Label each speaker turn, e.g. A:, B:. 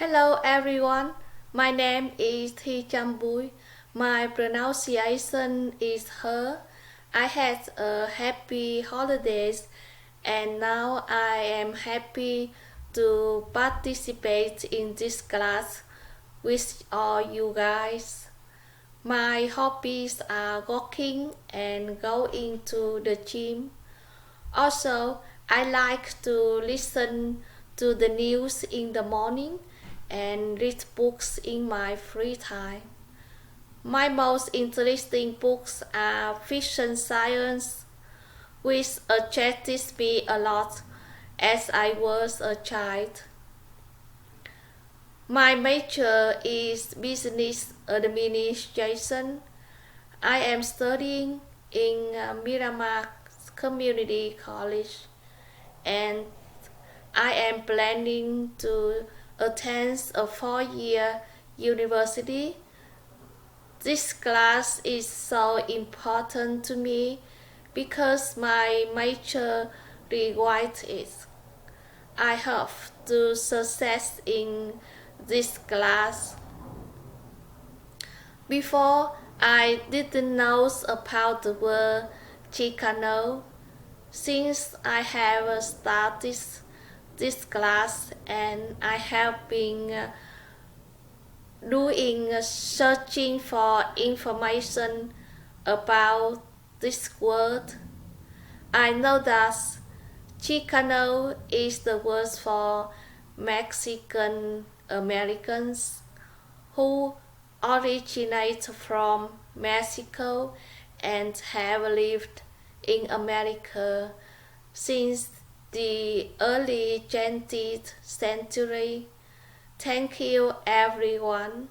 A: Hello everyone, my name is Thi Chambui. My pronunciation is her. I had a happy holidays and now I am happy to participate in this class with all you guys. My hobbies are walking and going to the gym. Also, I like to listen to the news in the morning and read books in my free time. My most interesting books are fiction science, which attracted me a lot as I was a child. My major is business administration. I am studying in Miramar Community College and I am planning to attend a 4-year university. This class is so important to me because my major requires it. I hope to success in this class. Before, I didn't know about the word Chicano. Since I have started this class and I have been doing searching for information about this word, I know that Chicano is the word for Mexican Americans who originate from Mexico and have lived in America since the early 20th century. Thank you, everyone.